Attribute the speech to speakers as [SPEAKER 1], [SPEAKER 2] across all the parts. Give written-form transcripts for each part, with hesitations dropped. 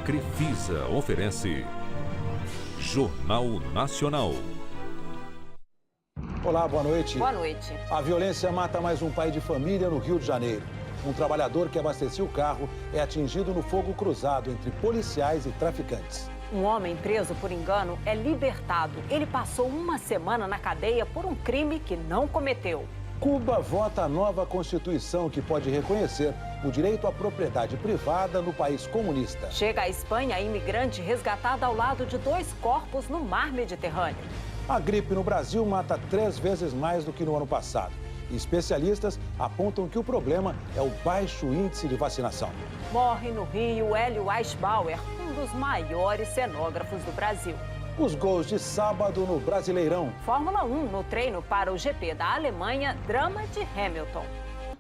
[SPEAKER 1] Crefisa oferece Jornal Nacional.
[SPEAKER 2] Olá, boa noite.
[SPEAKER 3] Boa noite.
[SPEAKER 2] A violência mata mais um pai de família no Rio de Janeiro. Um trabalhador que abastecia o carro é atingido no fogo cruzado entre policiais e traficantes.
[SPEAKER 3] Um homem preso por engano é libertado. Ele passou uma semana na cadeia por um crime que não cometeu.
[SPEAKER 2] Cuba vota a nova Constituição que pode reconhecer o direito à propriedade privada no país comunista.
[SPEAKER 3] Chega à Espanha imigrante resgatada ao lado de 2 corpos no mar Mediterrâneo.
[SPEAKER 2] A gripe no Brasil mata 3 vezes mais do que no ano passado. Especialistas apontam que o problema é o baixo índice de vacinação.
[SPEAKER 3] Morre no Rio Hélio Eichbauer, um dos maiores cenógrafos do Brasil.
[SPEAKER 2] Os gols de sábado no Brasileirão.
[SPEAKER 3] Fórmula 1 no treino para o GP da Alemanha, drama de Hamilton.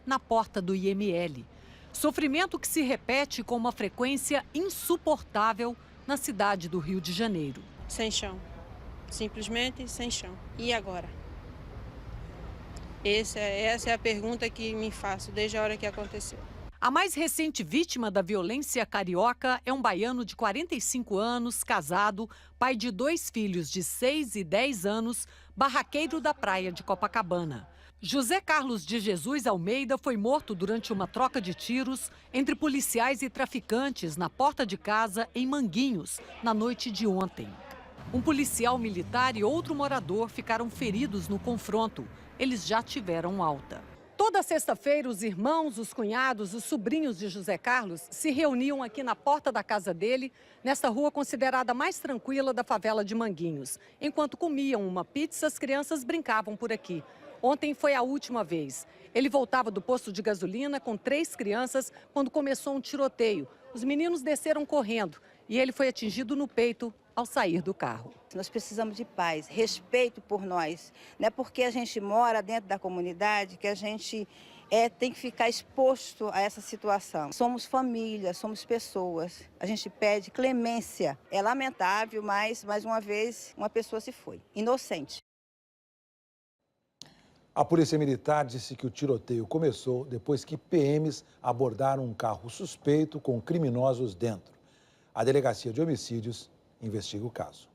[SPEAKER 4] Na porta do IML. Sofrimento que se repete com uma frequência insuportável na cidade do Rio de Janeiro.
[SPEAKER 5] Sem chão. Simplesmente sem chão. E agora? Essa é a pergunta que me faço desde a hora que aconteceu.
[SPEAKER 4] A mais recente vítima da violência carioca é um baiano de 45 anos, casado, pai de 2 filhos de 6 e 10 anos, barraqueiro da praia de Copacabana. José Carlos de Jesus Almeida foi morto durante uma troca de tiros entre policiais e traficantes na porta de casa em Manguinhos, na noite de ontem. Um policial militar e outro morador ficaram feridos no confronto. Eles já tiveram alta. Toda sexta-feira, os irmãos, os cunhados, os sobrinhos de José Carlos se reuniam aqui na porta da casa dele, nesta rua considerada mais tranquila da favela de Manguinhos. Enquanto comiam uma pizza, as crianças brincavam por aqui. Ontem foi a última vez. Ele voltava do posto de gasolina com 3 crianças quando começou um tiroteio. Os meninos desceram correndo e ele foi atingido no peito ao sair do carro.
[SPEAKER 6] Nós precisamos de paz, respeito por nós. Não é porque a gente mora dentro da comunidade que a gente tem que ficar exposto a essa situação. Somos família, somos pessoas. A gente pede clemência. É lamentável, mas, mais uma vez, uma pessoa se foi, inocente.
[SPEAKER 2] A Polícia Militar disse que o tiroteio começou depois que PMs abordaram um carro suspeito com criminosos dentro. A Delegacia de Homicídios investiga o caso.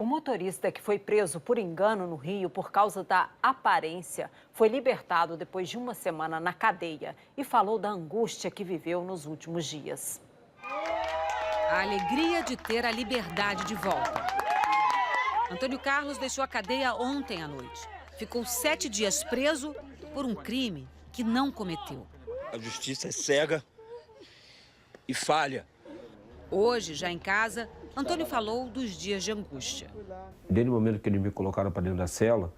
[SPEAKER 3] O motorista que foi preso por engano no Rio por causa da aparência foi libertado depois de uma semana na cadeia e falou da angústia que viveu nos últimos dias.
[SPEAKER 7] A alegria de ter a liberdade de volta. Antônio Carlos deixou a cadeia ontem à noite. Ficou 7 dias preso por um crime que não cometeu.
[SPEAKER 8] A justiça é cega e falha.
[SPEAKER 7] Hoje, já em casa, Antônio falou dos dias de angústia.
[SPEAKER 9] Desde o momento que eles me colocaram para dentro da cela,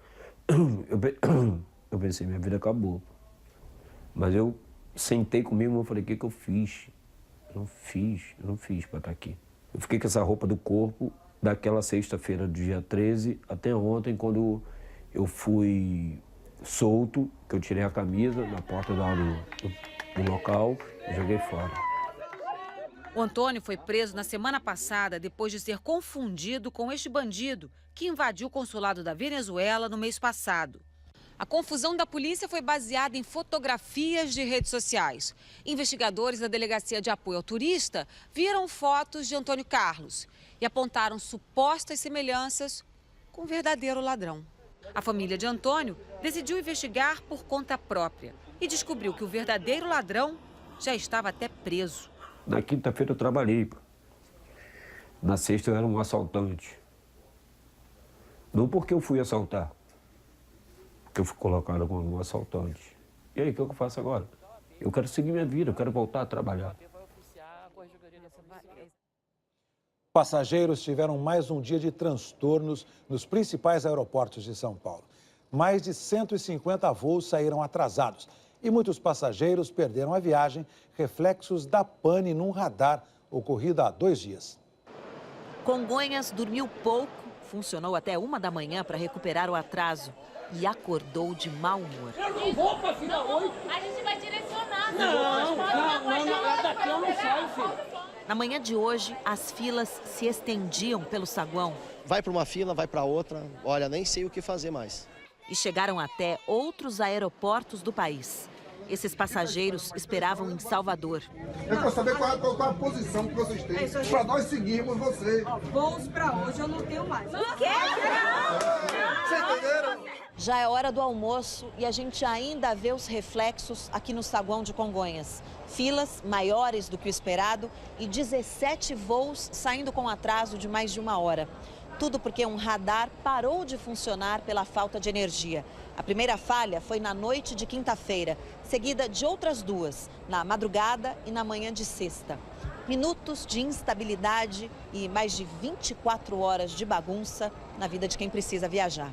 [SPEAKER 9] eu pensei, minha vida acabou. Mas eu sentei comigo e falei, o que eu fiz? Eu não fiz para estar aqui. Eu fiquei com essa roupa do corpo daquela sexta-feira do dia 13 até ontem, quando eu fui solto, que eu tirei a camisa na porta do local e joguei fora.
[SPEAKER 7] O Antônio foi preso na semana passada depois de ser confundido com este bandido que invadiu o consulado da Venezuela no mês passado. A confusão da polícia foi baseada em fotografias de redes sociais. Investigadores da Delegacia de Apoio ao Turista viram fotos de Antônio Carlos e apontaram supostas semelhanças com o verdadeiro ladrão. A família de Antônio decidiu investigar por conta própria e descobriu que o verdadeiro ladrão já estava até preso.
[SPEAKER 9] Na quinta-feira eu trabalhei. Na sexta eu era um assaltante. Não porque eu fui assaltar, porque eu fui colocado como um assaltante. E aí, o que eu faço agora? Eu quero seguir minha vida, eu quero voltar a trabalhar.
[SPEAKER 2] Passageiros tiveram mais um dia de transtornos nos principais aeroportos de São Paulo. Mais de 150 voos saíram atrasados e muitos passageiros perderam a viagem, reflexos da pane num radar ocorrido há 2 dias.
[SPEAKER 10] Congonhas dormiu pouco, funcionou até 1 da manhã para recuperar o atraso e acordou de mau humor.
[SPEAKER 11] Eu não vou para Vila 8.
[SPEAKER 12] A gente vai direcionar.
[SPEAKER 11] Não, daqui eu não saio, filho.
[SPEAKER 10] Na manhã de hoje, as filas se estendiam pelo saguão.
[SPEAKER 13] Vai para uma fila, vai para outra, olha, nem sei o que fazer mais.
[SPEAKER 10] E chegaram até outros aeroportos do país. Esses passageiros esperavam em Salvador.
[SPEAKER 12] Eu quero saber qual a posição que vocês têm para nós seguirmos vocês.
[SPEAKER 14] Voos para hoje eu não tenho mais.
[SPEAKER 12] Vocês entenderam?
[SPEAKER 10] Já é hora do almoço e a gente ainda vê os reflexos aqui no saguão de Congonhas. Filas maiores do que o esperado e 17 voos saindo com atraso de mais de 1 hora. Tudo porque um radar parou de funcionar pela falta de energia. A primeira falha foi na noite de quinta-feira, seguida de outras 2, na madrugada e na manhã de sexta. Minutos de instabilidade e mais de 24 horas de bagunça na vida de quem precisa viajar.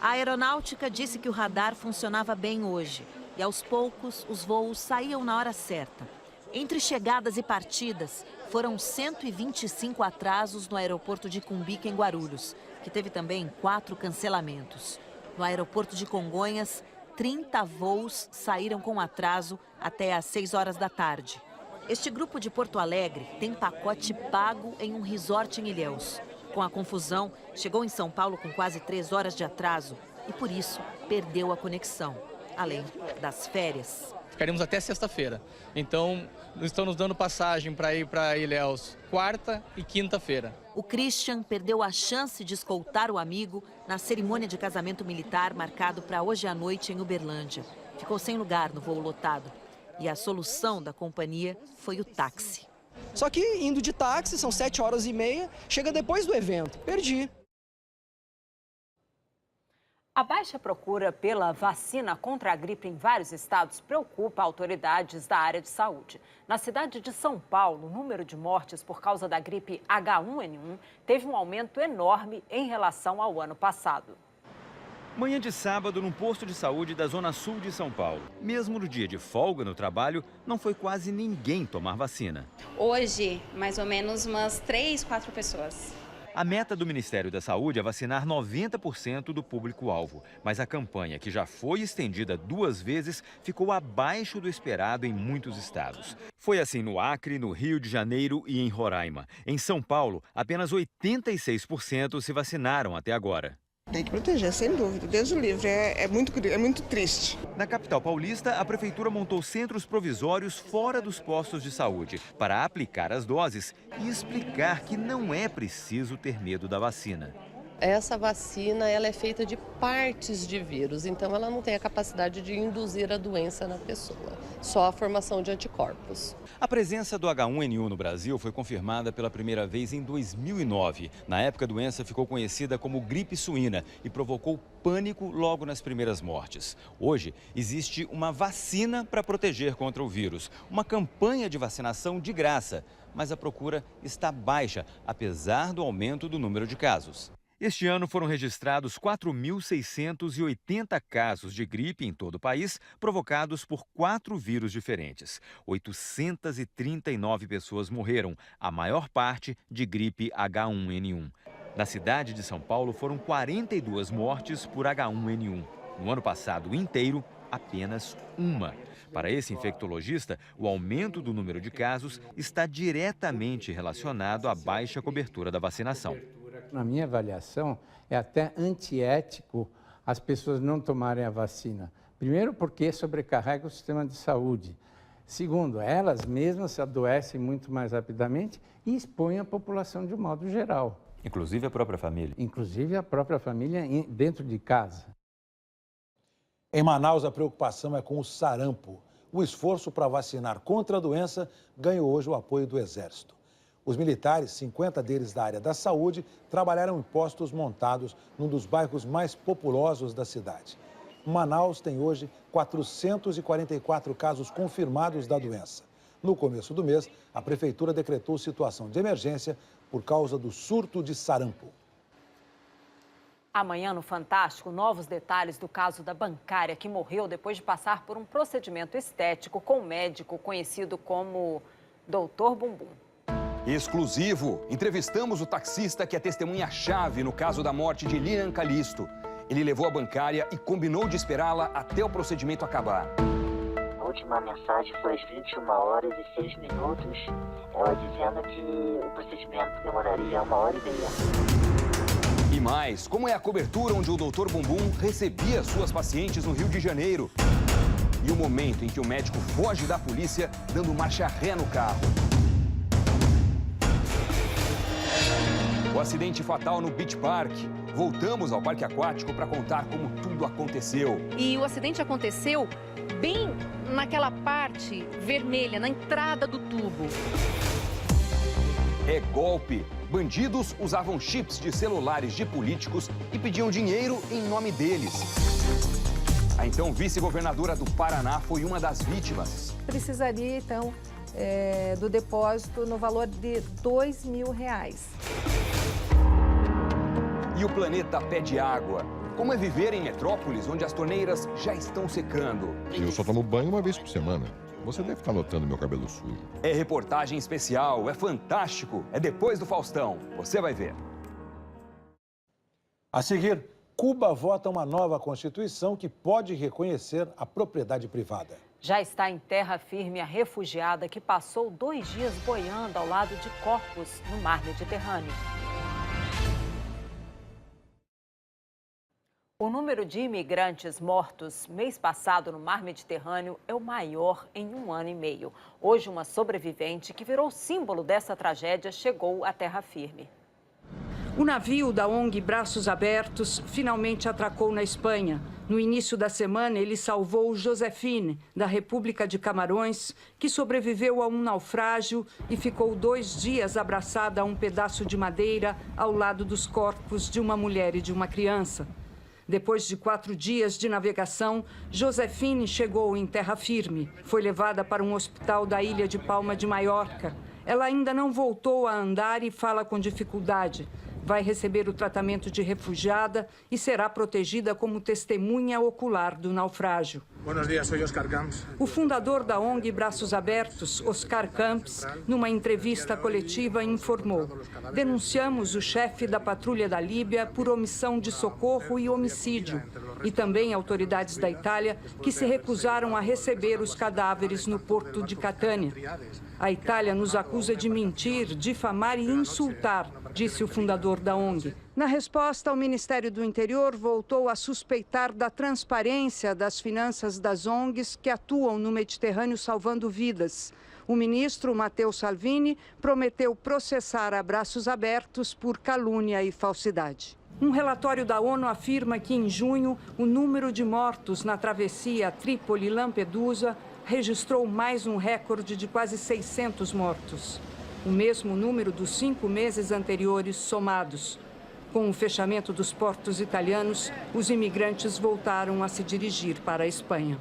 [SPEAKER 10] A aeronáutica disse que o radar funcionava bem hoje e, aos poucos, os voos saíam na hora certa. Entre chegadas e partidas, foram 125 atrasos no aeroporto de Cumbica, em Guarulhos, que teve também 4 cancelamentos. No aeroporto de Congonhas, 30 voos saíram com atraso até às 6 horas da tarde. Este grupo de Porto Alegre tem pacote pago em um resort em Ilhéus. Com a confusão, chegou em São Paulo com quase 3 horas de atraso e, por isso, perdeu a conexão, além das férias.
[SPEAKER 15] Ficaremos até sexta-feira. Então, estão nos dando passagem para ir para Ilhéus quarta e quinta-feira.
[SPEAKER 10] O Christian perdeu a chance de escoltar o amigo na cerimônia de casamento militar marcado para hoje à noite em Uberlândia. Ficou sem lugar no voo lotado. E a solução da companhia foi o táxi.
[SPEAKER 16] Só que indo de táxi, são 7 horas e meia, chega depois do evento. Perdi.
[SPEAKER 3] A baixa procura pela vacina contra a gripe em vários estados preocupa autoridades da área de saúde. Na cidade de São Paulo, o número de mortes por causa da gripe H1N1 teve um aumento enorme em relação ao ano passado.
[SPEAKER 17] Manhã de sábado, num posto de saúde da Zona Sul de São Paulo. Mesmo no dia de folga no trabalho, não foi quase ninguém tomar vacina.
[SPEAKER 18] Hoje, mais ou menos umas 3, 4 pessoas.
[SPEAKER 17] A meta do Ministério da Saúde é vacinar 90% do público-alvo, mas a campanha, que já foi estendida 2 vezes, ficou abaixo do esperado em muitos estados. Foi assim no Acre, no Rio de Janeiro e em Roraima. Em São Paulo, apenas 86% se vacinaram até agora.
[SPEAKER 19] Tem que proteger, sem dúvida. Deus o livre, é muito triste.
[SPEAKER 17] Na capital paulista, a prefeitura montou centros provisórios fora dos postos de saúde para aplicar as doses e explicar que não é preciso ter medo da vacina.
[SPEAKER 20] Essa vacina ela é feita de partes de vírus, então ela não tem a capacidade de induzir a doença na pessoa, só a formação de anticorpos.
[SPEAKER 17] A presença do H1N1 no Brasil foi confirmada pela primeira vez em 2009. Na época, a doença ficou conhecida como gripe suína e provocou pânico logo nas primeiras mortes. Hoje, existe uma vacina para proteger contra o vírus, uma campanha de vacinação de graça, mas a procura está baixa, apesar do aumento do número de casos. Este ano foram registrados 4.680 casos de gripe em todo o país, provocados por 4 vírus diferentes. 839 pessoas morreram, a maior parte de gripe H1N1. Na cidade de São Paulo, foram 42 mortes por H1N1. No ano passado inteiro, apenas 1. Para esse infectologista, o aumento do número de casos está diretamente relacionado à baixa cobertura da vacinação.
[SPEAKER 21] Na minha avaliação, é até antiético as pessoas não tomarem a vacina. Primeiro, porque sobrecarrega o sistema de saúde. Segundo, elas mesmas se adoecem muito mais rapidamente e expõem a população de um modo geral.
[SPEAKER 17] Inclusive a própria família.
[SPEAKER 21] Inclusive a própria família dentro de casa.
[SPEAKER 2] Em Manaus, a preocupação é com o sarampo. O esforço para vacinar contra a doença ganhou hoje o apoio do Exército. Os militares, 50 deles da área da saúde, trabalharam em postos montados num dos bairros mais populosos da cidade. Manaus tem hoje 444 casos confirmados da doença. No começo do mês, a prefeitura decretou situação de emergência por causa do surto de sarampo.
[SPEAKER 3] Amanhã, no Fantástico, novos detalhes do caso da bancária que morreu depois de passar por um procedimento estético com um médico conhecido como Dr. Bumbum.
[SPEAKER 22] Exclusivo. Entrevistamos o taxista que é testemunha-chave no caso da morte de Lilian Calisto. Ele levou a bancária e combinou de esperá-la até o procedimento acabar.
[SPEAKER 23] A última mensagem foi às 21 horas e 6 minutos, ela dizendo que o procedimento demoraria 1h30.
[SPEAKER 22] E mais, como é a cobertura onde o Dr. Bumbum recebia suas pacientes no Rio de Janeiro? e o momento em que o médico foge da polícia dando marcha ré no carro. O acidente fatal no Beach Park. Voltamos ao parque aquático para contar como tudo aconteceu.
[SPEAKER 1] E o acidente aconteceu bem naquela parte vermelha, na entrada do tubo.
[SPEAKER 22] É golpe. Bandidos usavam chips de celulares de políticos e pediam dinheiro em nome deles. A então vice-governadora do Paraná foi uma das vítimas.
[SPEAKER 4] Precisaria, então, do depósito no valor de R$2.000.
[SPEAKER 22] E o planeta pede água. Como é viver em metrópoles onde as torneiras já estão secando?
[SPEAKER 5] Eu só tomo banho uma vez por semana. Você deve estar notando meu cabelo sujo.
[SPEAKER 22] É reportagem especial, é fantástico. É depois do Faustão. Você vai ver.
[SPEAKER 2] A seguir, Cuba vota uma nova Constituição que pode reconhecer a propriedade privada.
[SPEAKER 3] Já está em terra firme a refugiada que passou 2 dias boiando ao lado de corpos no mar Mediterrâneo. O número de imigrantes mortos mês passado no mar Mediterrâneo é o maior em 1 ano e meio. Hoje, uma sobrevivente que virou símbolo dessa tragédia chegou à terra firme.
[SPEAKER 24] O navio da ONG Braços Abertos finalmente atracou na Espanha. No início da semana, ele salvou Josefine, da República de Camarões, que sobreviveu a um naufrágio e ficou 2 dias abraçada a um pedaço de madeira ao lado dos corpos de uma mulher e de uma criança. Depois de 4 dias de navegação, Josefine chegou em terra firme. Foi levada para um hospital da ilha de Palma de Maiorca. Ela ainda não voltou a andar e fala com dificuldade. Vai receber o tratamento de refugiada e será protegida como testemunha ocular do naufrágio.
[SPEAKER 25] Buenos días, soy Oscar Camps.
[SPEAKER 24] O fundador da ONG Braços Abertos, Oscar Camps, numa entrevista coletiva, informou: denunciamos o chefe da patrulha da Líbia por omissão de socorro e homicídio, e também autoridades da Itália que se recusaram a receber os cadáveres no porto de Catânia. A Itália nos acusa de mentir, difamar e insultar, disse o fundador da ONG. Na resposta, o Ministério do Interior voltou a suspeitar da transparência das finanças das ONGs que atuam no Mediterrâneo salvando vidas. O ministro Matteo Salvini prometeu processar a Braços Abertos por calúnia e falsidade. Um relatório da ONU afirma que, em junho, o número de mortos na travessia Trípoli-Lampedusa registrou mais um recorde de quase 600 mortos. O mesmo número dos 5 meses anteriores somados. Com o fechamento dos portos italianos, os imigrantes voltaram a se dirigir para a Espanha.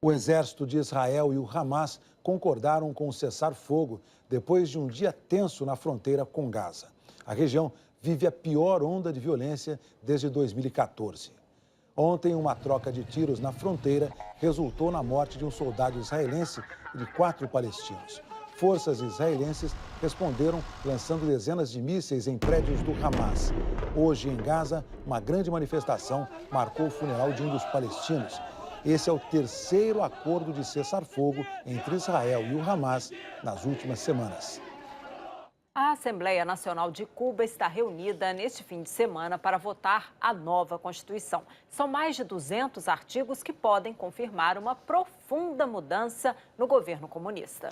[SPEAKER 2] O exército de Israel e o Hamas concordaram com o cessar-fogo depois de um dia tenso na fronteira com Gaza. A região vive a pior onda de violência desde 2014. Ontem, uma troca de tiros na fronteira resultou na morte de um soldado israelense e de 4 palestinos. Forças israelenses responderam lançando dezenas de mísseis em prédios do Hamas. Hoje, em Gaza, uma grande manifestação marcou o funeral de um dos palestinos. Esse é o 3º acordo de cessar-fogo entre Israel e o Hamas nas últimas semanas.
[SPEAKER 3] A Assembleia Nacional de Cuba está reunida neste fim de semana para votar a nova Constituição. São mais de 200 artigos que podem confirmar uma profunda mudança no governo comunista.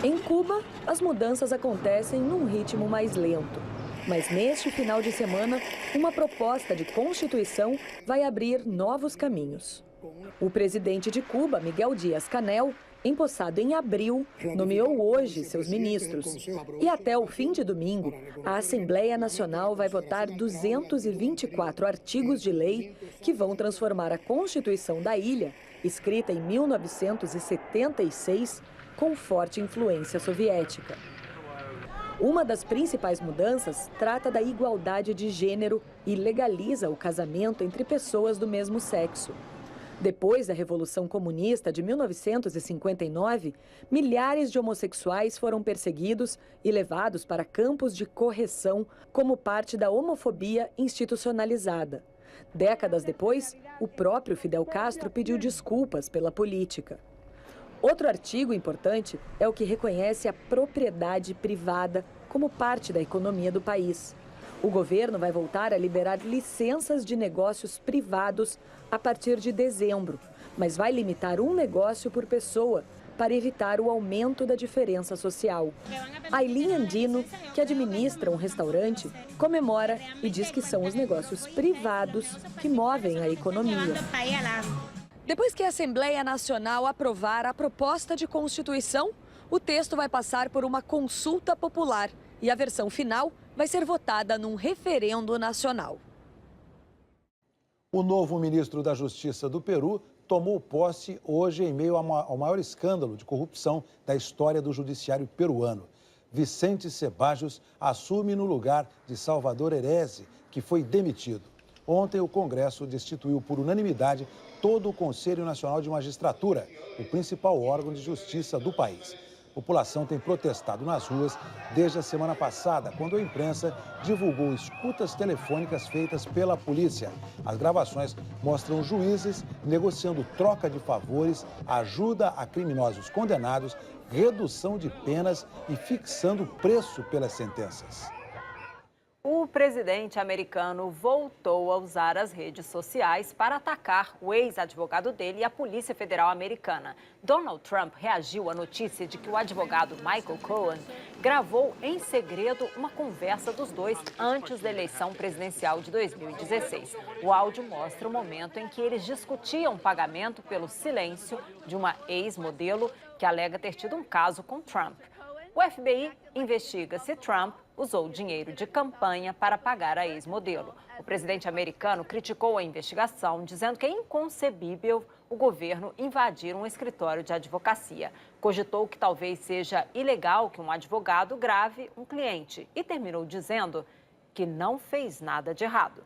[SPEAKER 26] Em Cuba, as mudanças acontecem num ritmo mais lento. Mas neste final de semana, uma proposta de Constituição vai abrir novos caminhos. O presidente de Cuba, Miguel Díaz-Canel, empossado em abril, nomeou hoje seus ministros. E até o fim de domingo, a Assembleia Nacional vai votar 224 artigos de lei que vão transformar a Constituição da ilha, escrita em 1976, com forte influência soviética. Uma das principais mudanças trata da igualdade de gênero e legaliza o casamento entre pessoas do mesmo sexo. Depois da Revolução Comunista de 1959, milhares de homossexuais foram perseguidos e levados para campos de correção como parte da homofobia institucionalizada. Décadas depois, o próprio Fidel Castro pediu desculpas pela política. Outro artigo importante é o que reconhece a propriedade privada como parte da economia do país. O governo vai voltar a liberar licenças de negócios privados a partir de dezembro, mas vai limitar um negócio por pessoa para evitar o aumento da diferença social. Aileen Andino, que administra um restaurante, comemora e diz que são os negócios privados que movem a economia. Depois que a Assembleia Nacional aprovar a proposta de Constituição, o texto vai passar por uma consulta popular e a versão final vai ser votada num referendo nacional.
[SPEAKER 2] O novo ministro da Justiça do Peru tomou posse hoje em meio ao maior escândalo de corrupção da história do judiciário peruano. Vicente Ceballos assume no lugar de Salvador Herese, que foi demitido. Ontem, o Congresso destituiu por unanimidade todo o Conselho Nacional de Magistratura, o principal órgão de justiça do país. A população tem protestado nas ruas desde a semana passada, quando a imprensa divulgou escutas telefônicas feitas pela polícia. As gravações mostram juízes negociando troca de favores, ajuda a criminosos condenados, redução de penas e fixando preço pelas sentenças.
[SPEAKER 3] O presidente americano voltou a usar as redes sociais para atacar o ex-advogado dele e a Polícia Federal Americana. Donald Trump reagiu à notícia de que o advogado Michael Cohen gravou em segredo uma conversa dos dois antes da eleição presidencial de 2016. O áudio mostra o momento em que eles discutiam o pagamento pelo silêncio de uma ex-modelo que alega ter tido um caso com Trump. O FBI investiga se Trump usou dinheiro de campanha para pagar a ex-modelo. O presidente americano criticou a investigação, dizendo que é inconcebível o governo invadir um escritório de advocacia. Cogitou que talvez seja ilegal que um advogado grave um cliente e terminou dizendo que não fez nada de errado.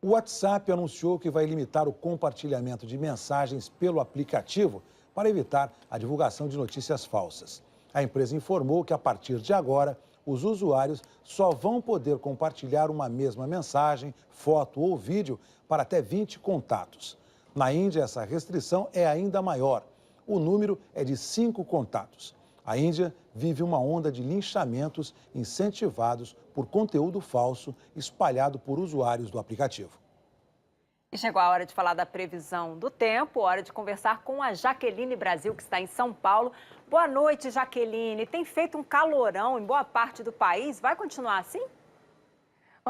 [SPEAKER 2] O WhatsApp anunciou que vai limitar o compartilhamento de mensagens pelo aplicativo para evitar a divulgação de notícias falsas. A empresa informou que, a partir de agora, os usuários só vão poder compartilhar uma mesma mensagem, foto ou vídeo para até 20 contatos. Na Índia, essa restrição é ainda maior. O número é de 5 contatos. A Índia vive uma onda de linchamentos incentivados por conteúdo falso espalhado por usuários do aplicativo.
[SPEAKER 3] E chegou a hora de falar da previsão do tempo, hora de conversar com a Jaqueline Brasil, que está em São Paulo. Boa noite, Jaqueline. Tem feito um calorão em boa parte do país. Vai continuar assim?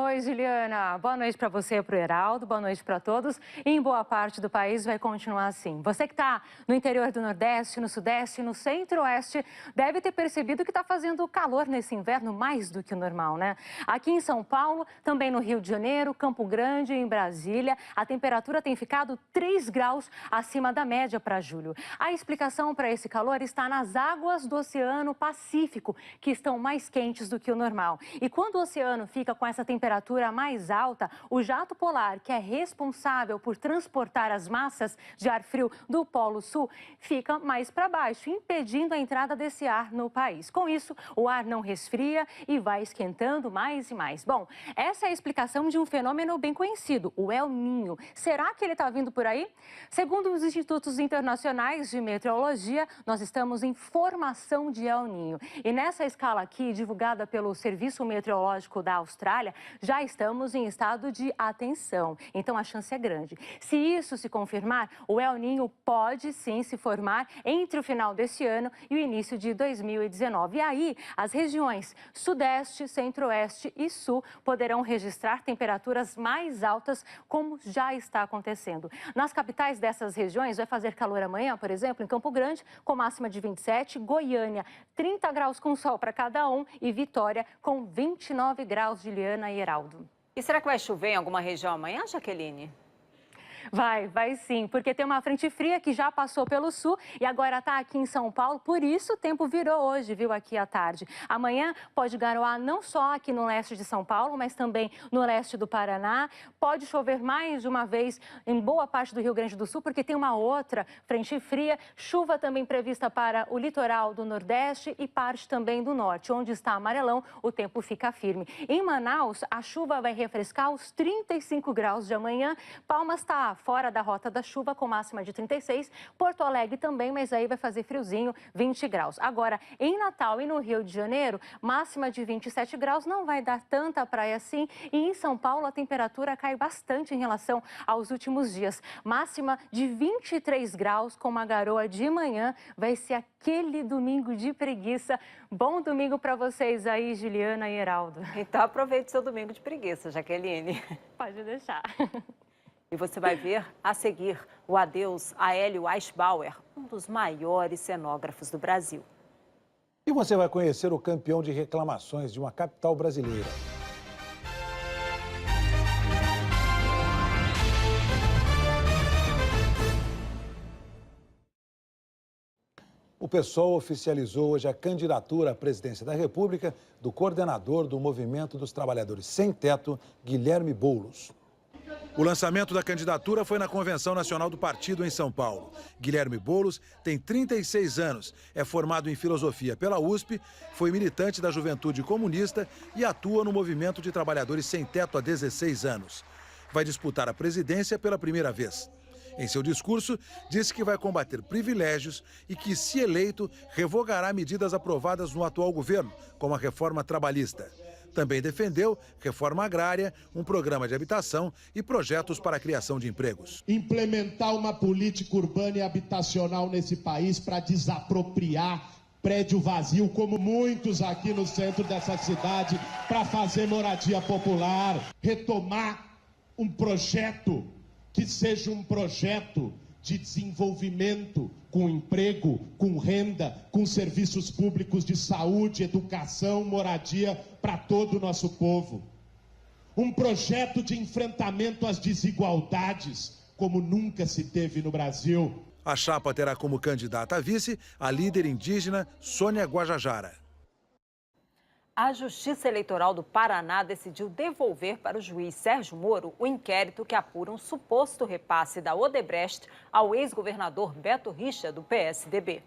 [SPEAKER 6] Oi, Juliana. Boa noite para você e para o Heraldo. Boa noite para todos. Em boa parte do país vai continuar assim. Você que está no interior do Nordeste, no Sudeste, no Centro-Oeste, deve ter percebido que está fazendo calor nesse inverno mais do que o normal, né? Aqui em São Paulo, também no Rio de Janeiro, Campo Grande e em Brasília, a temperatura tem ficado 3 graus acima da média para julho. A explicação para esse calor está nas águas do Oceano Pacífico, que estão mais quentes do que o normal. E quando o oceano fica com essa temperatura mais alta, o jato polar, que é responsável por transportar as massas de ar frio do Polo Sul, fica mais para baixo, impedindo a entrada desse ar no país. Com isso, o ar não resfria e vai esquentando mais e mais. Bom, essa é a explicação de um fenômeno bem conhecido, o El Niño. Será que ele está vindo por aí? Segundo os institutos internacionais de meteorologia, nós estamos em formação de El Niño. E nessa escala aqui, divulgada pelo Serviço Meteorológico da Austrália, já estamos em estado de atenção, então a chance é grande. Se isso se confirmar, o El Niño pode sim se formar entre o final desse ano e o início de 2019. E aí, as regiões Sudeste, Centro-Oeste e Sul poderão registrar temperaturas mais altas, como já está acontecendo. Nas capitais dessas regiões, vai fazer calor amanhã, por exemplo, em Campo Grande, com máxima de 27, Goiânia, 30 graus com sol para cada um e Vitória, com 29 graus, Juliana e Heraldo.
[SPEAKER 3] E será que vai chover em alguma região amanhã, Jaqueline?
[SPEAKER 6] Vai sim, porque tem uma frente fria que já passou pelo sul e agora está aqui em São Paulo, por isso o tempo virou hoje, viu, aqui à tarde. Amanhã pode garoar não só aqui no leste de São Paulo, mas também no leste do Paraná. Pode chover mais de uma vez em boa parte do Rio Grande do Sul, porque tem uma outra frente fria. Chuva também prevista para o litoral do Nordeste e parte também do Norte. Onde está amarelão, o tempo fica firme. Em Manaus, a chuva vai refrescar os 35 graus de amanhã. Palmas está está fora da rota da chuva, com máxima de 36. Porto Alegre também, mas aí vai fazer friozinho, 20 graus. Agora, em Natal e no Rio de Janeiro, máxima de 27 graus, não vai dar tanta praia assim. E em São Paulo, a temperatura cai bastante em relação aos últimos dias. Máxima de 23 graus, com uma garoa de manhã. Vai ser aquele domingo de preguiça. Bom domingo para vocês aí, Juliana e Heraldo.
[SPEAKER 3] Então aproveite seu domingo de preguiça, Jaqueline.
[SPEAKER 6] Pode deixar.
[SPEAKER 3] E você vai ver a seguir o adeus a Hélio Eichbauer, um dos maiores cenógrafos do Brasil.
[SPEAKER 2] E você vai conhecer o campeão de reclamações de uma capital brasileira. O PSOL oficializou hoje a candidatura à presidência da República do coordenador do Movimento dos Trabalhadores Sem Teto, Guilherme Boulos. O lançamento da candidatura foi na Convenção Nacional do Partido em São Paulo. Guilherme Boulos tem 36 anos, é formado em filosofia pela USP, foi militante da Juventude Comunista e atua no Movimento de Trabalhadores Sem Teto há 16 anos. Vai disputar a presidência pela primeira vez. Em seu discurso, disse que vai combater privilégios e que, se eleito, revogará medidas aprovadas no atual governo, como a reforma trabalhista. Também defendeu reforma agrária, um programa de habitação e projetos para a criação de empregos.
[SPEAKER 7] Implementar uma política urbana e habitacional nesse país para desapropriar prédio vazio, como muitos aqui no centro dessa cidade, para fazer moradia popular. Retomar um projeto que seja um projeto de desenvolvimento com emprego, com renda, com serviços públicos de saúde, educação, moradia para todo o nosso povo. Um projeto de enfrentamento às desigualdades, como nunca se teve no Brasil.
[SPEAKER 2] A chapa terá como candidata a vice a líder indígena Sônia Guajajara.
[SPEAKER 3] A Justiça Eleitoral do Paraná decidiu devolver para o juiz Sérgio Moro o inquérito que apura um suposto repasse da Odebrecht ao ex-governador Beto Richa, do PSDB.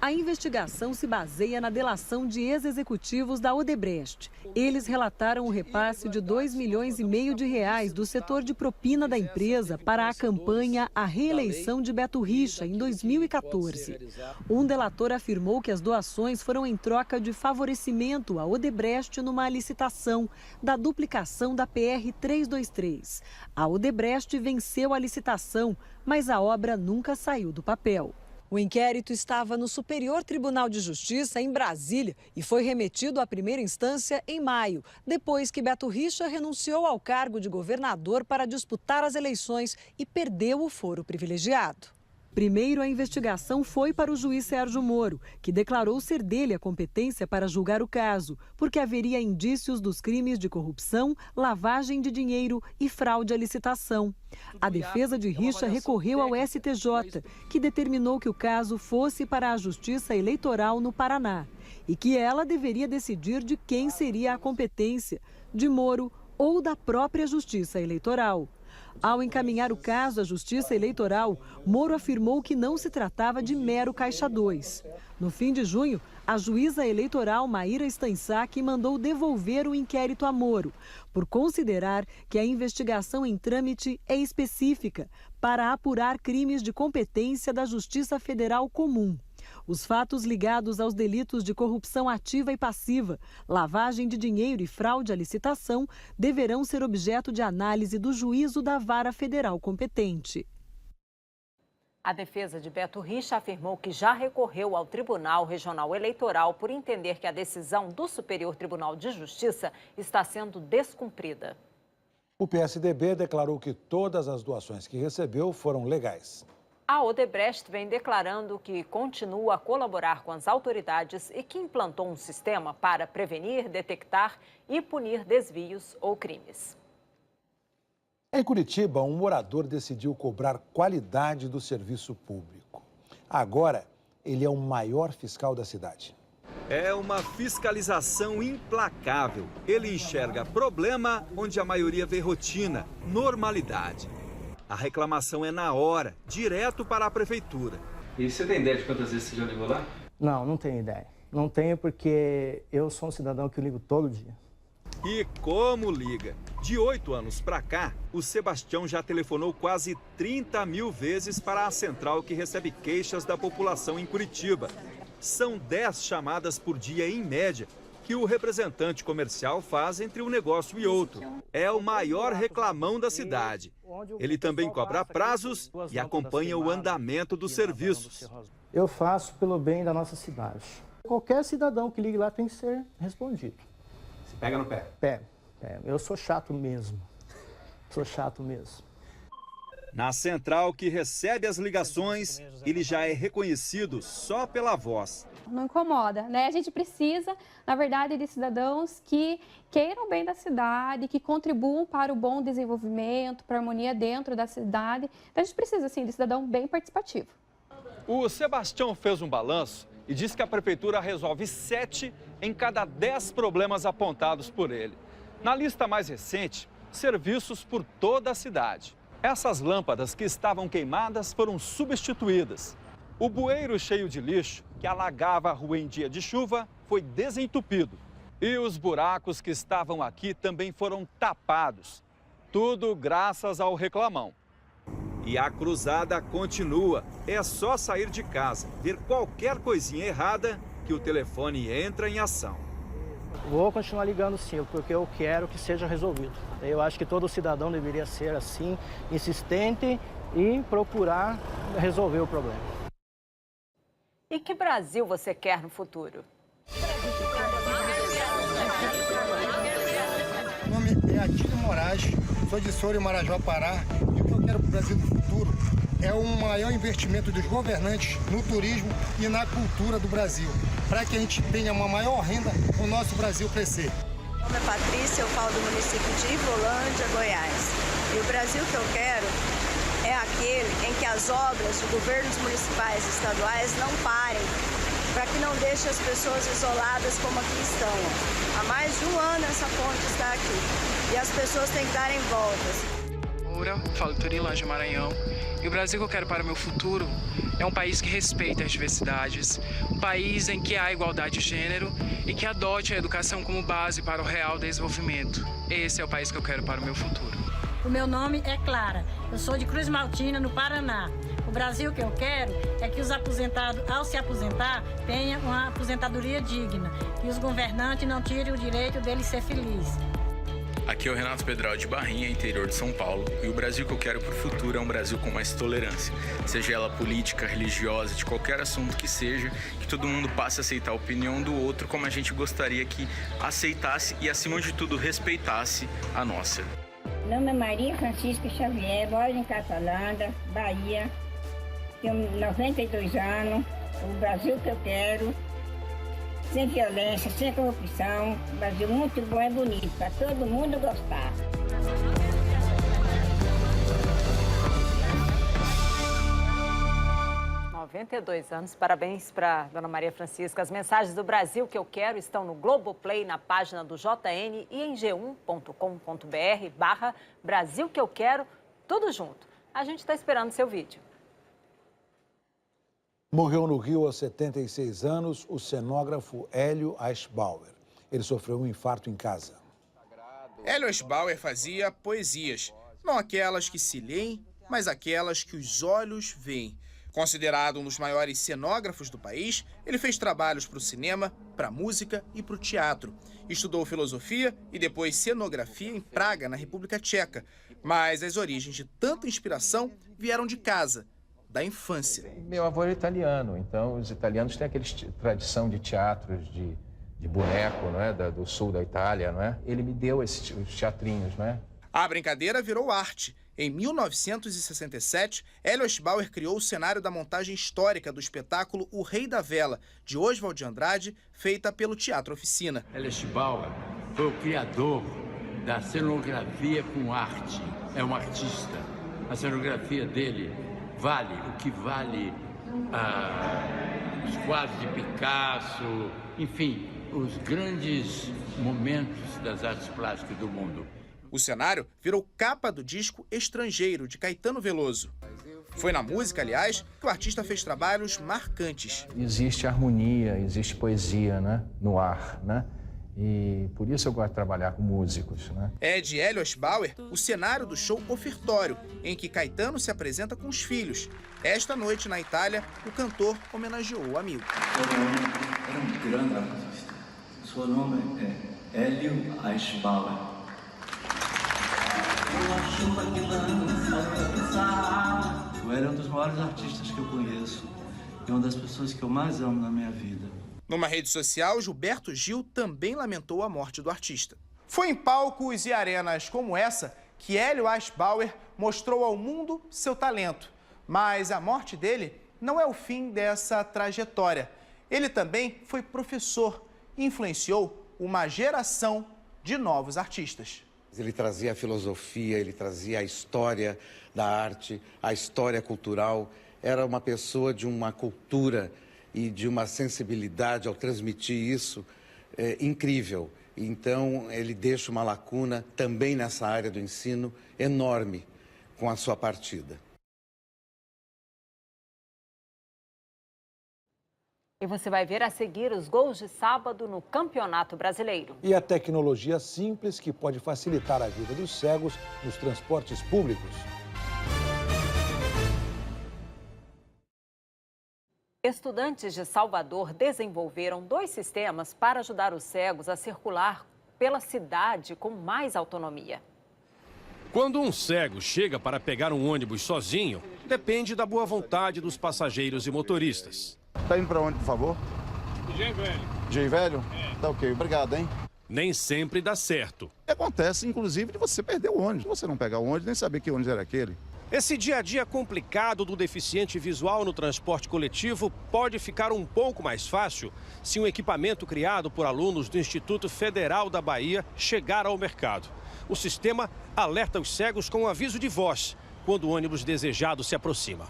[SPEAKER 8] A investigação se baseia na delação de ex-executivos da Odebrecht. Eles relataram o repasse de R$2,5 milhões do setor de propina da empresa para a campanha à reeleição de Beto Richa em 2014. Um delator afirmou que as doações foram em troca de favorecimento à Odebrecht numa licitação da duplicação da PR-323. A Odebrecht venceu a licitação, mas a obra nunca saiu do papel. O inquérito estava no Superior Tribunal de Justiça, em Brasília, e foi remetido à primeira instância em maio, depois que Beto Richa renunciou ao cargo de governador para disputar as eleições e perdeu o foro privilegiado. Primeiro, a investigação foi para o juiz Sérgio Moro, que declarou ser dele a competência para julgar o caso, porque haveria indícios dos crimes de corrupção, lavagem de dinheiro e fraude à licitação. A defesa de Richa recorreu ao STJ, que determinou que o caso fosse para a Justiça Eleitoral no Paraná e que ela deveria decidir de quem seria a competência, de Moro ou da própria Justiça Eleitoral. Ao encaminhar o caso à Justiça Eleitoral, Moro afirmou que não se tratava de mero caixa 2. No fim de junho, a juíza eleitoral Maíra Stansack mandou devolver o inquérito a Moro, por considerar que a investigação em trâmite é específica para apurar crimes de competência da Justiça Federal Comum. Os fatos ligados aos delitos de corrupção ativa e passiva, lavagem de dinheiro e fraude à licitação deverão ser objeto de análise do juízo da Vara Federal competente.
[SPEAKER 3] A defesa de Beto Richa afirmou que já recorreu ao Tribunal Regional Eleitoral por entender que a decisão do Superior Tribunal de Justiça está sendo descumprida.
[SPEAKER 2] O PSDB declarou que todas as doações que recebeu foram legais.
[SPEAKER 3] A Odebrecht vem declarando que continua a colaborar com as autoridades e que implantou um sistema para prevenir, detectar e punir desvios ou crimes.
[SPEAKER 2] Em Curitiba, um morador decidiu cobrar qualidade do serviço público. Agora, ele é o maior fiscal da cidade.
[SPEAKER 9] É uma fiscalização implacável. Ele enxerga problema onde a maioria vê rotina, normalidade. A reclamação é na hora, direto para a prefeitura.
[SPEAKER 11] E você tem ideia de quantas vezes você já ligou lá?
[SPEAKER 13] Não, não tenho ideia. Não tenho porque eu sou um cidadão que ligo todo dia.
[SPEAKER 9] E como liga? De 8 anos para cá, o Sebastião já telefonou quase 30 mil vezes para a central que recebe queixas da população em Curitiba. São 10 chamadas por dia em média que o representante comercial faz entre um negócio e outro. É o maior reclamão da cidade. Ele também cobra prazos e acompanha o andamento dos serviços.
[SPEAKER 13] Eu faço pelo bem da nossa cidade. Qualquer cidadão que ligue lá tem que ser respondido.
[SPEAKER 10] Você pega no pé?
[SPEAKER 13] Pega. Eu sou chato mesmo. Sou chato mesmo.
[SPEAKER 9] Na central que recebe as ligações, ele já é reconhecido só pela voz.
[SPEAKER 12] Não incomoda, né? A gente precisa, na verdade, de cidadãos que queiram bem da cidade, que contribuam para o bom desenvolvimento, para a harmonia dentro da cidade. Então, a gente precisa, assim, de cidadão bem participativo.
[SPEAKER 9] O Sebastião fez um balanço e disse que a prefeitura resolve 7 em cada 10 problemas apontados por ele. Na lista mais recente, serviços por toda a cidade. Essas lâmpadas que estavam queimadas foram substituídas. O bueiro cheio de lixo, que alagava a rua em dia de chuva, foi desentupido. E os buracos que estavam aqui também foram tapados. Tudo graças ao reclamão. E a cruzada continua. É só sair de casa, ver qualquer coisinha errada, que o telefone entra em ação.
[SPEAKER 13] Vou continuar ligando sim, porque eu quero que seja resolvido. Eu acho que todo cidadão deveria ser assim, insistente e procurar resolver o problema.
[SPEAKER 3] E que Brasil você quer no futuro?
[SPEAKER 14] Meu nome é Atílio Moraes, sou de Soura e Marajó, Pará. E o que eu quero para o Brasil do futuro é um maior investimento dos governantes no turismo e na cultura do Brasil, para que a gente tenha uma maior renda para o nosso Brasil crescer.
[SPEAKER 15] Meu nome é Patrícia, eu falo do município de Ivolândia, Goiás. E o Brasil que eu quero é aquele em que as obras de governos municipais e estaduais não parem, para que não deixe as pessoas isoladas como aqui estão. Há mais de um ano essa ponte está aqui e as pessoas têm que darem voltas.
[SPEAKER 16] Falo do Turilândia, Maranhão. E o Brasil que eu quero para o meu futuro é um país que respeite as diversidades, um país em que há igualdade de gênero e que adote a educação como base para o real desenvolvimento. Esse é o país que eu quero para o meu futuro.
[SPEAKER 18] O meu nome é Clara, eu sou de Cruz Maltina, no Paraná. O Brasil que eu quero é que os aposentados, ao se aposentar, tenham uma aposentadoria digna, que os governantes não tirem o direito deles ser felizes.
[SPEAKER 27] Aqui é o Renato Pedral de Barrinha, interior de São Paulo, e o Brasil que eu quero para o futuro é um Brasil com mais tolerância, seja ela política, religiosa, de qualquer assunto que seja, que todo mundo passe a aceitar a opinião do outro como a gente gostaria que aceitasse e, acima de tudo, respeitasse a nossa.
[SPEAKER 28] Meu nome é Maria Francisca Xavier, moro em Catalanda, Bahia, tenho 92 anos, o Brasil que eu quero, sem violência, sem corrupção, um Brasil muito bom e bonito, para todo mundo gostar.
[SPEAKER 3] ...92 anos, parabéns para Dona Maria Francisca. As mensagens do Brasil que eu quero estão no Globoplay, na página do JN e em g1.com.br/Brasil que eu quero, tudo junto. A gente está esperando seu vídeo.
[SPEAKER 2] Morreu no Rio aos 76 anos o cenógrafo Hélio Aschbauer. Ele sofreu um infarto em casa.
[SPEAKER 29] Hélio Aschbauer fazia poesias, não aquelas que se leem, mas aquelas que os olhos veem. Considerado um dos maiores cenógrafos do país, ele fez trabalhos para o cinema, para a música e para o teatro. Estudou filosofia e depois cenografia em Praga, na República Tcheca. Mas as origens de tanta inspiração vieram de casa, da infância.
[SPEAKER 5] Meu avô era italiano, então os italianos têm aquela tradição de teatros, de boneco, não é? Do sul da Itália, não é? Ele me deu esses teatrinhos, não é?
[SPEAKER 29] A brincadeira virou arte. Em 1967, Hélio Aschbauer criou o cenário da montagem histórica do espetáculo O Rei da Vela, de Oswald de Andrade, feita pelo Teatro Oficina.
[SPEAKER 30] Hélio Aschbauer foi o criador da cenografia com arte. É um artista. A cenografia dele vale o que vale os quadros de Picasso, enfim, os grandes momentos das artes plásticas do mundo.
[SPEAKER 29] O cenário virou capa do disco Estrangeiro, de Caetano Veloso. Foi na música, aliás, que o artista fez trabalhos marcantes.
[SPEAKER 5] Existe harmonia, existe poesia, né? No ar, né? E por isso eu gosto de trabalhar com músicos, né?
[SPEAKER 29] É de Hélio Aschbauer o cenário do show Offertório, em que Caetano se apresenta com os filhos. Esta noite, na Itália, o cantor homenageou o amigo.
[SPEAKER 1] Era um grande artista. Seu nome é Hélio Aschbauer. Eu era um dos maiores artistas que eu conheço e uma das pessoas que eu mais amo na minha vida.
[SPEAKER 29] Numa rede social, Gilberto Gil também lamentou a morte do artista. Foi em palcos e arenas como essa que Hélio Aschbauer mostrou ao mundo seu talento. Mas a morte dele não é o fim dessa trajetória. Ele também foi professor e influenciou uma geração de novos artistas.
[SPEAKER 4] Ele trazia a filosofia, ele trazia a história da arte, a história cultural. Era uma pessoa de uma cultura e de uma sensibilidade ao transmitir isso incrível. Então, ele deixa uma lacuna também nessa área do ensino enorme com a sua partida.
[SPEAKER 3] E você vai ver a seguir os gols de sábado no Campeonato Brasileiro.
[SPEAKER 2] E a tecnologia simples que pode facilitar a vida dos cegos nos transportes públicos.
[SPEAKER 3] Estudantes de Salvador desenvolveram 2 sistemas para ajudar os cegos a circular pela cidade com mais autonomia.
[SPEAKER 10] Quando um cego chega para pegar um ônibus sozinho, depende da boa vontade dos passageiros e motoristas.
[SPEAKER 17] Tá indo para onde, por favor?
[SPEAKER 10] Engenho Velho.
[SPEAKER 17] Engenho Velho? É. Tá ok, obrigado, hein?
[SPEAKER 10] Nem sempre dá certo.
[SPEAKER 17] Acontece, inclusive, de você perder o ônibus. Você não pegar o ônibus, nem saber que ônibus era aquele.
[SPEAKER 10] Esse dia a dia complicado do deficiente visual no transporte coletivo pode ficar um pouco mais fácil se um equipamento criado por alunos do Instituto Federal da Bahia chegar ao mercado. O sistema alerta os cegos com um aviso de voz quando o ônibus desejado se aproxima.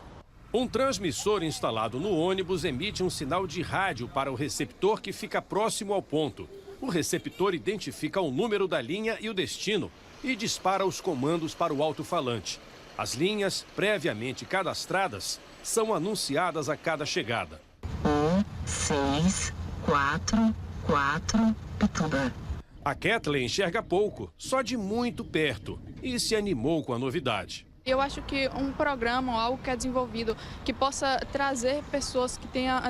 [SPEAKER 10] Um transmissor instalado no ônibus emite um sinal de rádio para o receptor que fica próximo ao ponto. O receptor identifica o número da linha e o destino e dispara os comandos para o alto-falante. As linhas, previamente cadastradas, são anunciadas a cada chegada.
[SPEAKER 19] 1, 6, 4, 4, Pituba.
[SPEAKER 10] A Kathleen enxerga pouco, só de muito perto, e se animou com a novidade.
[SPEAKER 20] Eu acho que um programa ou algo que é desenvolvido que possa trazer pessoas que tenha,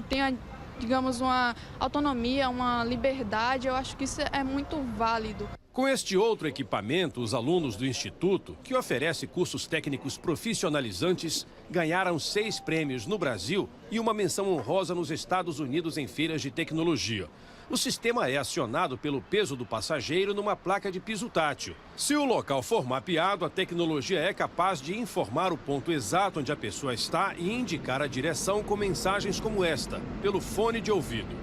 [SPEAKER 20] digamos, uma autonomia, uma liberdade, eu acho que isso é muito válido.
[SPEAKER 10] Com este outro equipamento, os alunos do Instituto, que oferece cursos técnicos profissionalizantes, ganharam 6 prêmios no Brasil e uma menção honrosa nos Estados Unidos em feiras de tecnologia. O sistema é acionado pelo peso do passageiro numa placa de piso tátil. Se o local for mapeado, a tecnologia é capaz de informar o ponto exato onde a pessoa está e indicar a direção com mensagens como esta, pelo fone de ouvido.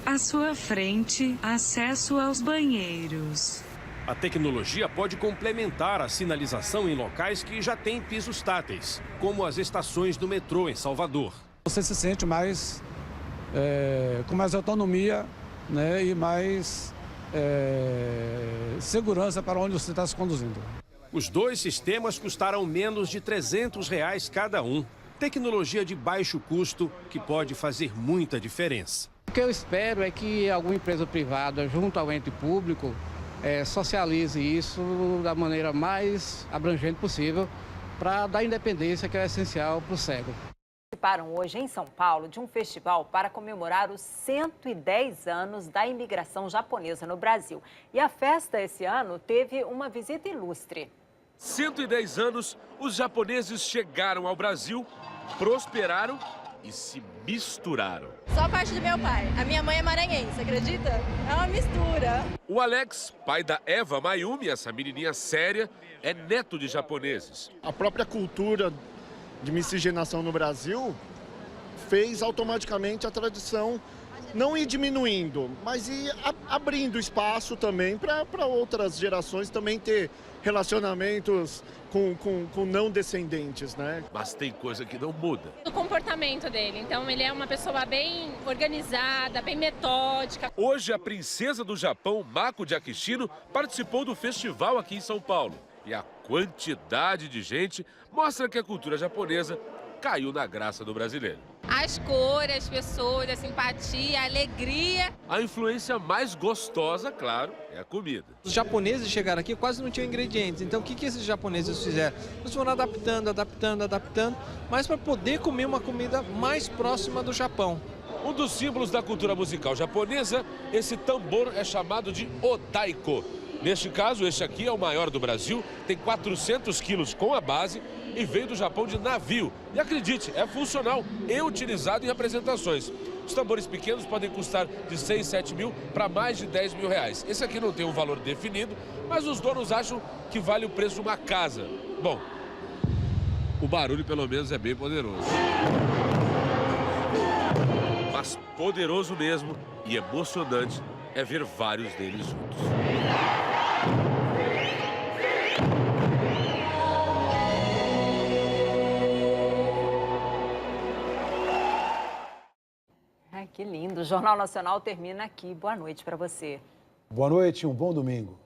[SPEAKER 19] À sua frente, acesso aos banheiros.
[SPEAKER 10] A tecnologia pode complementar a sinalização em locais que já têm pisos táteis, como as estações do metrô em Salvador.
[SPEAKER 21] Você se sente mais, com mais autonomia, né, e mais segurança para onde você está se conduzindo.
[SPEAKER 10] Os 2 sistemas custaram menos de R$300 cada um. Tecnologia de baixo custo que pode fazer muita diferença.
[SPEAKER 22] O que eu espero é que alguma empresa privada, junto ao ente público, socialize isso da maneira mais abrangente possível para dar independência, que é essencial para o cego.
[SPEAKER 3] Participaram hoje em São Paulo de um festival para comemorar os 110 anos da imigração japonesa no Brasil. E a festa esse ano teve uma visita ilustre.
[SPEAKER 23] 110 anos, os japoneses chegaram ao Brasil, prosperaram e se misturaram.
[SPEAKER 25] Só a parte do meu pai. A minha mãe é maranhense, acredita? É uma mistura.
[SPEAKER 23] O Alex, pai da Eva Mayumi, essa menininha séria, é neto de japoneses.
[SPEAKER 31] A própria cultura de miscigenação no Brasil fez automaticamente a tradição não ir diminuindo, mas ir abrindo espaço também para outras gerações também ter relacionamentos com não descendentes, né?
[SPEAKER 23] Mas tem coisa que não muda.
[SPEAKER 25] O comportamento dele, então ele é uma pessoa bem organizada, bem metódica.
[SPEAKER 23] Hoje a princesa do Japão, Mako de Akishino, participou do festival aqui em São Paulo. E a quantidade de gente mostra que a cultura japonesa caiu na graça do brasileiro.
[SPEAKER 25] As cores, as pessoas, a simpatia, a alegria.
[SPEAKER 23] A influência mais gostosa, claro, é a comida.
[SPEAKER 6] Os japoneses chegaram aqui quase não tinham ingredientes, então o que esses japoneses fizeram? Eles foram adaptando, mas para poder comer uma comida mais próxima do Japão.
[SPEAKER 23] Um dos símbolos da cultura musical japonesa, esse tambor é chamado de odaiko. Neste caso, este aqui é o maior do Brasil, tem 400 quilos com a base e veio do Japão de navio. E acredite, é funcional e utilizado em apresentações. Os tambores pequenos podem custar de 6, 7 mil para mais de 10 mil reais. Esse aqui não tem um valor definido, mas os donos acham que vale o preço de uma casa. Bom, o barulho pelo menos é bem poderoso. Mas poderoso mesmo e emocionante é ver vários deles juntos.
[SPEAKER 3] Que lindo. O Jornal Nacional termina aqui. Boa noite para você.
[SPEAKER 2] Boa noite e um bom domingo.